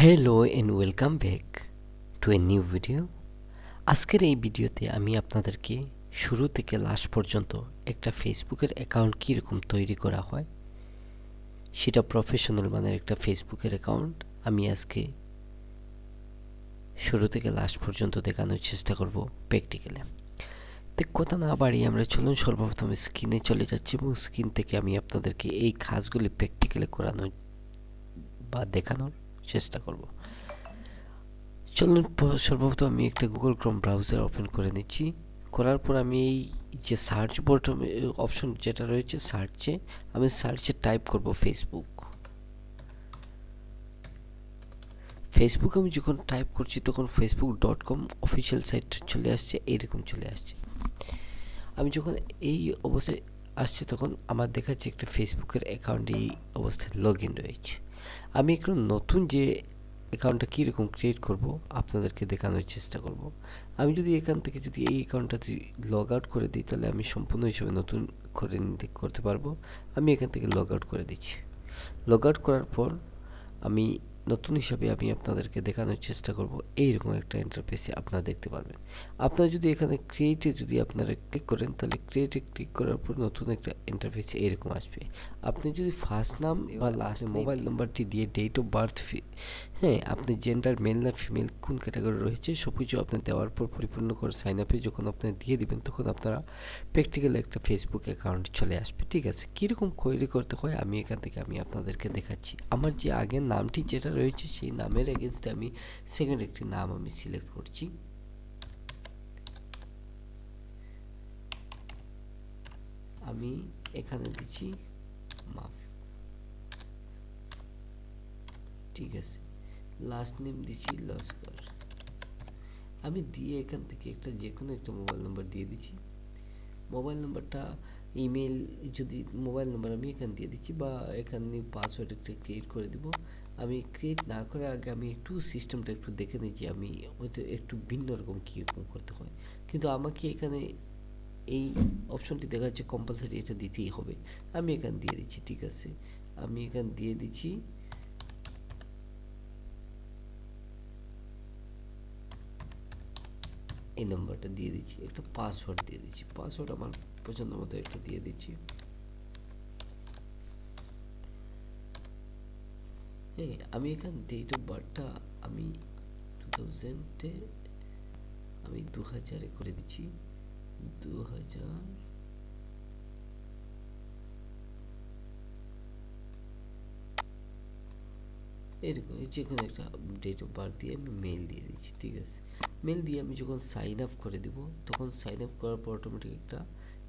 Hello and welcome back to a new video. আজকের এই ভিডিওতে আমি আপনাদেরকে শুরু থেকে লাস্ট পর্যন্ত একটা ফেসবুকের অ্যাকাউন্ট কীরকম তৈরি করা হয়, সেটা প্রফেশনাল মানের একটা ফেসবুকের অ্যাকাউন্ট আমি আজকে শুরু থেকে লাস্ট পর্যন্ত দেখানোর চেষ্টা করব প্র্যাকটিক্যালে। তো কথা না বাড়িয়ে আমরা চলুন সর্বপ্রথম স্ক্রিনে চলে যাচ্ছি এবং স্ক্রিন থেকে আমি আপনাদেরকে এই কাজগুলি প্র্যাকটিক্যালে করানোর বা দেখানোর চেষ্টা করব। চলুন সর্বপ্রথম আমি একটা গুগল ক্রোম ব্রাউজার ওপেন করে নিচ্ছি। করার পর আমি এই যে সার্চ বোর্ড অপশন যেটা রয়েছে সার্চে, আমি সার্চে টাইপ করব ফেসবুক। ফেসবুক আমি যখন টাইপ করছি তখন facebook.com অফিসিয়াল সাইট চলে আসছে, এইরকম চলে আসছে। আমি যখন এই অবস্থায় আসছে তখন আমার দেখাচ্ছে একটা ফেসবুকের অ্যাকাউন্ট এই অবস্থায় লগ ইন রয়েছে। আমি একটু নতুন যে অ্যাকাউন্টটা কীরকম ক্রিয়েট করব আপনাদেরকে দেখানোর চেষ্টা করব। আমি যদি এখান থেকে যদি এই অ্যাকাউন্টটা লগ আউট করে দিই তাহলে আমি সম্পূর্ণ হিসেবে নতুন করে করতে পারবো। আমি এখান থেকে লগ আউট করে দিচ্ছি। লগ আউট করার পর আমি নতুন হিসাবে আমি আপনাদেরকে দেখানোর চেষ্টা করব। এইরকম একটা ইন্টারফেসে আপনারা দেখতে পারবেন। আপনারা যদি এখানে ক্রিয়েটে যদি আপনারা ক্লিক করেন তাহলে ক্রিয়েটে ক্লিক করার পর নতুন একটা ইন্টারফেসে এরকম আসবে। আপনি যদি ফার্স্ট নাম বা লাস্ট মোবাইল নাম্বারটি দিয়ে ডেট অফ বার্থ, হ্যাঁ, আপনি জেন্ডার মেল না ফিমেল কোন ক্যাটাগরি রয়েছে সব কিছু আপনি দেওয়ার পর পরিপূর্ণ করে সাইন আপে যখন আপনি দিয়ে দিবেন তখন আপনারা প্র্যাকটিক্যাল একটা ফেসবুক অ্যাকাউন্ট চলে আসবে। ঠিক আছে, কীরকম কোয়েরি করতে হয় আমি এখান থেকে আমি আপনাদেরকে দেখাচ্ছি। আমার যে আগের নামটি যেটা রয়েছে সেই নামের এগেনস্টে আমি সেকেন্ড একটি নাম আমি সিলেক্ট করছি। আমি এখানে দিচ্ছি মাফ, ঠিক আছে। লাস্ট নেম দিচ্ছি লস্কর। আমি দিয়ে এখান থেকে একটা যে কোনো একটা মোবাইল নাম্বার দিয়ে দিচ্ছি। মোবাইল নাম্বারটা ইমেল যদি মোবাইল নাম্বার আমি এখানে দিয়ে দিচ্ছি বা এখানে পাসওয়ার্ড একটা ক্রিয়েট করে দিব। আমি ক্রিয়েট না করে আগে আমি একটু সিস্টেমটা একটু দেখে নিচ্ছি আমি হয়তো একটু ভিন্ন রকম কীরকম করতে হয়, কিন্তু আমাকে এখানে এই অপশনটি দেখা যাচ্ছে কম্পালসারি এটা দিতেই হবে। আমি এখানে দিয়ে দিচ্ছি, ঠিক আছে। আমি এখানে দিয়ে দিচ্ছি এই নাম্বারটা দিয়ে দিচ্ছি, একটা পাসওয়ার্ড দিয়ে দিচ্ছি। পাসওয়ার্ড আমার পছন্দ মতো একটা দিয়ে দিচ্ছি। হ্যাঁ, আমি এখানে ডেট অফ বার্থটা আমি 2000-এ আমি 2000-এ করে দিচ্ছি। 2000 এরকম যে কোনো একটা ডেট অফ বার্থ দিয়ে আমি মেল দিয়ে দিচ্ছি, ঠিক আছে। মেল দিয়ে আমি যখন সাইন আপ করে দিব তখন সাইন আপ করার পর অটোমেটিক একটা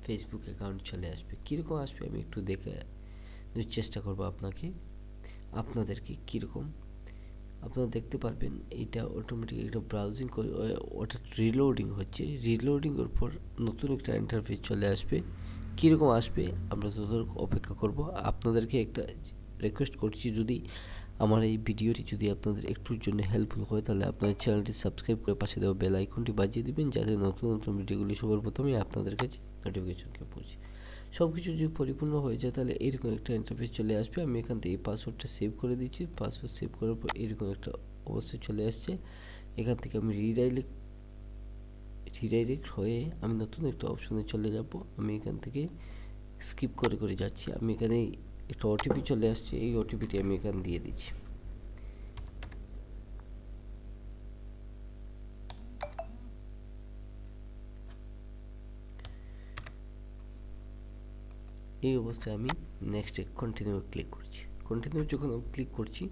ফেসবুক অ্যাকাউন্ট চলে আসবে। কীরকম আসবে আমি একটু দেখে চেষ্টা করব আপনাদেরকে কীরকম আপনারা দেখতে পারবেন। এইটা অটোমেটিক একটা ব্রাউজিং করে ওটা রিলোডিং হচ্ছে। রিলোডিংয়ের পর নতুন একটা ইন্টারফেস চলে আসবে। কীরকম আসবে আমরা ততক্ষণ অপেক্ষা করব। আপনাদেরকে একটা রিকোয়েস্ট করছি, যদি আমার এই ভিডিওটি যদি আপনাদের একটুর জন্য হেল্পফুল হয় তাহলে আপনার চ্যানেলটি সাবস্ক্রাইব করে পাশে দেওয়া বেল আইকনটি বাজিয়ে দিবেন যাতে নতুন নতুন ভিডিওগুলি সবার প্রথমে আপনাদের কাছে নোটিফিকেশনকে পৌঁছে। সব কিছু যদি পরিপূর্ণ হয়ে যায় তাহলে এরকম একটা ইন্টারফেস চলে আসবে। আমি এখান থেকে এই পাসওয়ার্ডটা সেভ করে দিচ্ছি। পাসওয়ার্ড সেভ করার পর এরকম একটা অবস্থায় চলে আসছে। এখান থেকে আমি রিডাইরেক্ট হয়ে আমি নতুন একটা অপশনে চলে যাব। আমি এখান থেকে স্কিপ করে করে যাচ্ছি। আমি এখানে একটা ওটিপি চলে আসছে, এই ওটিপিটি আমি এখানে দিয়ে দিচ্ছি। এই অবস্থায় আমি নেক্সটে কন্টিনিউ ক্লিক করছি। কন্টিনিউ যখন আমি ক্লিক করছি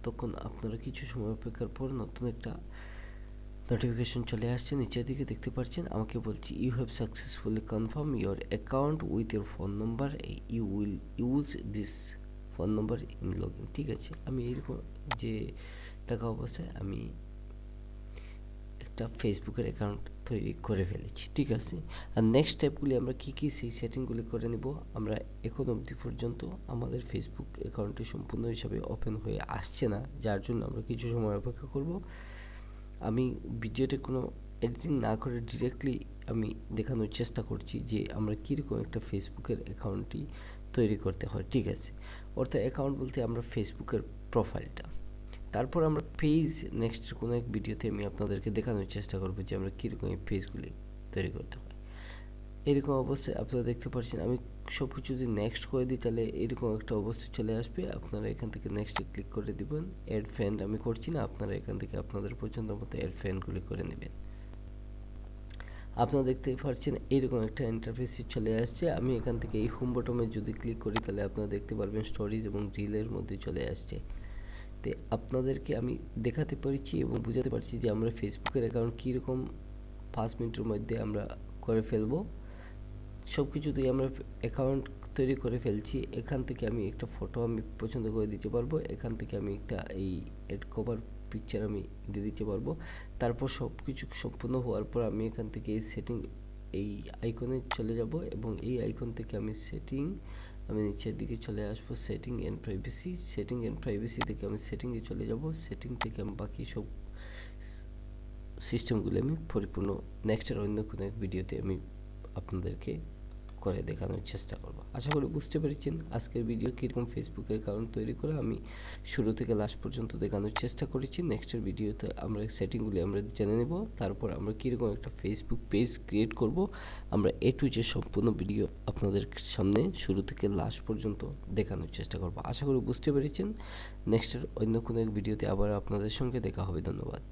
তখন আপনারা কিছু সময় অপেক্ষার পর নতুন একটা নোটিফিকেশন চলে আসছে। নিচের দিকে দেখতে পাচ্ছেন আমাকে বলছি you have successfully confirm your account with your phone number, you will use this phone number in log in. ঠিক আছে, আমি এরকম যে থাকা অবস্থায় আমি একটা ফেসবুকের অ্যাকাউন্ট তৈরি করে ফেলেছি, ঠিক আছে। আর নেক্সট স্টেপগুলি আমরা কী কী সেই সেটিংগুলি করে নেব। আমরা এখন অবধি পর্যন্ত আমাদের ফেসবুক অ্যাকাউন্টটি সম্পূর্ণ হিসাবে ওপেন হয়ে আসছে না, যার জন্য আমরা কিছু সময় অপেক্ষা করব। আমি ভিডিওতে কোনো এডিটিং না করে ডিরেক্টলি আমি দেখানোর চেষ্টা করছি যে আমরা কীরকম একটা ফেসবুকের অ্যাকাউন্টটি তৈরি করতে হয়, ঠিক আছে। অর্থাৎ অ্যাকাউন্ট বলতে আমরা ফেসবুকের প্রোফাইলটা, তারপর আমরা পেজ নেক্সট কোনো এক ভিডিওতে আমি আপনাদেরকে দেখানোর চেষ্টা করব যে আমরা কীরকম এই পেজগুলি তৈরি করতে হয়। এরকম অবস্থায় আপনারা দেখতে পাচ্ছেন আমি সব কিছু যদি নেক্সট করে দিই তাহলে এরকম একটা অবস্থা চলে আসবে। আপনারা এখান থেকে নেক্সটে ক্লিক করে দিবেন। অ্যাড ফ্রেন্ড আমি করছি না, আপনারা এখান থেকে আপনাদের পছন্দ মতো অ্যাড ফ্রেন্ডগুলি করে নেবেন। আপনারা দেখতে পাচ্ছেন এরকম একটা ইন্টারফেস চলে আসছে। আমি এখান থেকে এই হোম বটমে যদি ক্লিক করি তাহলে আপনারা দেখতে পারবেন স্টোরিজ এবং রিলের মধ্যে চলে আসছে। তো আপনাদেরকে আমি দেখাতে পারছি এবং বুঝাতে পারছি যে আমরা ফেসবুকের অ্যাকাউন্ট কীরকম 5 মিনিটের মধ্যে আমরা করে ফেলবো। সব কিছুতেই আমরা অ্যাকাউন্ট তৈরি করে ফেলছি। এখান থেকে আমি একটা ফটো আমি পছন্দ করে দিতে পারবো। এখান থেকে আমি একটা এই অ্যাড কভার পিকচার আমি দিয়ে দিতে পারবো। তারপর সব কিছু সম্পূর্ণ হওয়ার পর আমি এখান থেকে এই সেটিং এই আইকনে চলে যাব এবং এই আইকন থেকে আমি আমি নিচের দিকে চলে আসবো সেটিং অ্যান্ড প্রাইভেসি থেকে আমি সেটিংয়ে চলে যাব। সেটিং থেকে আমি বাকি সব সিস্টেমগুলো আমি পরিপূর্ণ নেক্সটের অন্য কোনো এক ভিডিওতে আমি আপনাদেরকে করে দেখানোর চেষ্টা করব। আশা করি বুঝতে পেরেছেন আজকের ভিডিও কীরকম ফেসবুক অ্যাকাউন্ট তৈরি করে আমি শুরু থেকে লাস্ট পর্যন্ত দেখানোর চেষ্টা করেছি। নেক্সটের ভিডিওতে আমরা সেটিংগুলি আমরা জেনে নেব। তারপর আমরা কীরকম একটা ফেসবুক পেজ ক্রিয়েট করব আমরা এ টু জেড সম্পূর্ণ ভিডিও আপনাদের সামনে শুরু থেকে লাস্ট পর্যন্ত দেখানোর চেষ্টা করব। আশা করি বুঝতে পেরেছেন। নেক্সটের অন্য কোনো এক ভিডিওতে আবার আপনাদের সঙ্গে দেখা হবে। ধন্যবাদ।